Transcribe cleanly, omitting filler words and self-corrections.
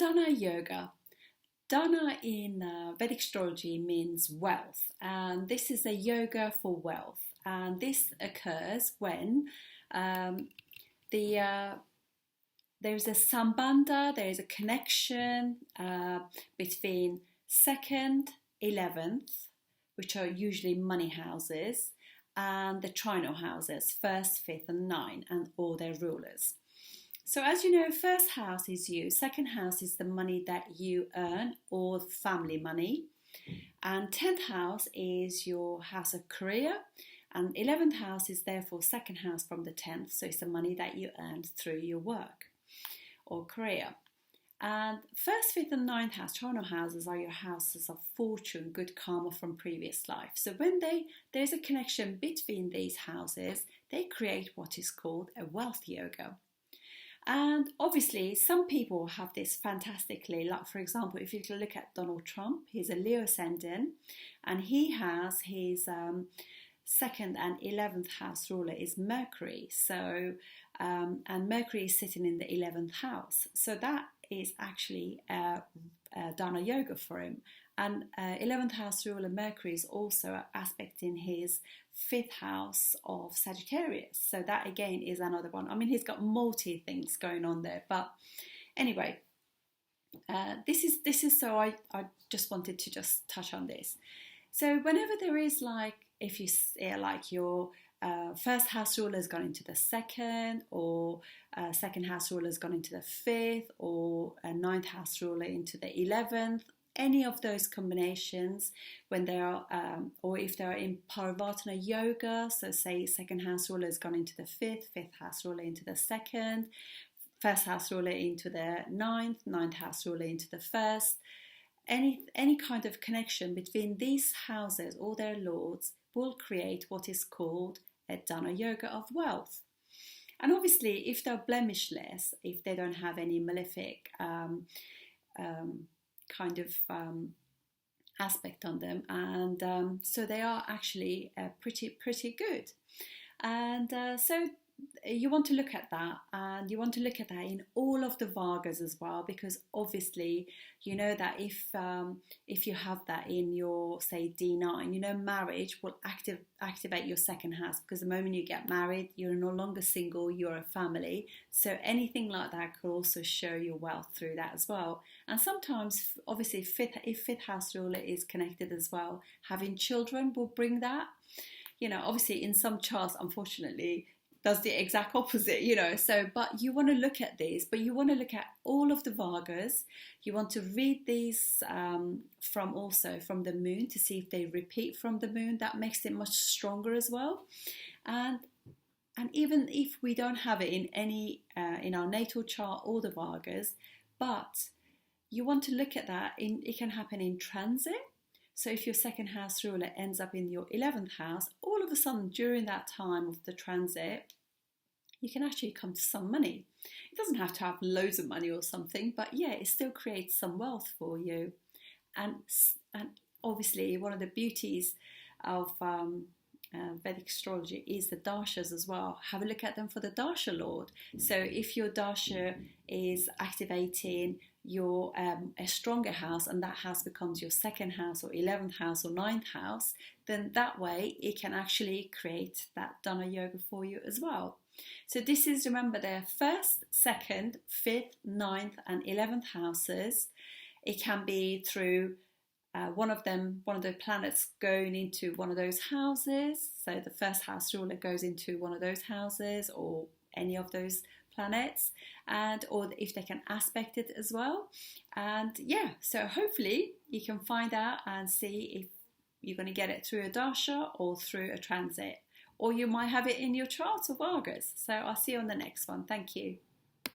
Dhana yoga. Dhana in Vedic astrology means wealth, and this is a yoga for wealth. And this occurs when um, there is a sambandha, there is a connection between second, 11th, which are usually money houses, and the trinal houses, first, fifth, and nine, and all their rulers. So as you know, first house is you, second house is the money that you earn or family money, and 10th house is your house of career, and 11th house is therefore second house from the 10th, so it's the money that you earned through your work or career. And first, fifth, and ninth house, trinal houses, are your houses of fortune, good karma from previous life. So when there's a connection between these houses, they create what is called a wealth yoga. And obviously, some people have this fantastically, like for example, if you look at Donald Trump, he's a Leo ascendant, and he has his second and 11th house ruler is Mercury. So, and Mercury is sitting in the 11th house. So that is actually Dhana yoga for him. And 11th house ruler Mercury is also aspecting his 5th house of Sagittarius. So that again is another one. I mean, he's got multi things going on there. But anyway, this is so I just wanted to just touch on this. So whenever there is like, if you see like your first house ruler has gone into the second, or second house ruler has gone into the 5th, or a 9th house ruler into the 11th, any of those combinations, when they are, or if they are in Parivartana yoga, so say second house ruler has gone into the 5th, 5th house ruler into the 2nd, first house ruler into the 9th, 9th house ruler into the 1st, any kind of connection between these houses or their lords will create what is called a Dhana yoga of wealth. And obviously, if they're blemishless, if they don't have any malefic kind of aspect on them, and so they are actually pretty good. And so you want to look at that, and you want to look at that in all of the Vargas as well, because obviously you know that if you have that in your, say, D9, you know, marriage will activate your second house, because the moment you get married, you're no longer single, you're a family. So anything like that could also show your wealth through that as well. And sometimes, obviously, if fifth house ruler is connected as well, having children will bring that. You know, obviously in some charts, unfortunately, does the exact opposite, you know. So, but you want to look at these, but you want to look at all of the Vargas. You want to read these from the moon to see if they repeat from the moon. That makes it much stronger as well. And even if we don't have it in any in our natal chart or the Vargas, but you want to look at that. It can happen in transit. So if your second house ruler ends up in your 11th house, all of a sudden during that time of the transit, you can actually come to some money. It doesn't have to have loads of money or something, but yeah, it still creates some wealth for you. And obviously one of the beauties of Vedic astrology is the dashas as well. Have a look at them for the dasha lord. So if your dasha is activating your a stronger house, and that house becomes your second house or 11th house or 9th house, then that way it can actually create that Dhana yoga for you as well. So this is, remember, their first, second, 5th, 9th and 11th houses. It can be through one of the planets going into one of those houses. So the first house ruler goes into one of those houses, or any of those planets, and or if they can aspect it as well. And yeah, so hopefully you can find out and see if you're going to get it through a dasha or through a transit, or you might have it in your chart of Vargas. So I'll see you on the next one. Thank you.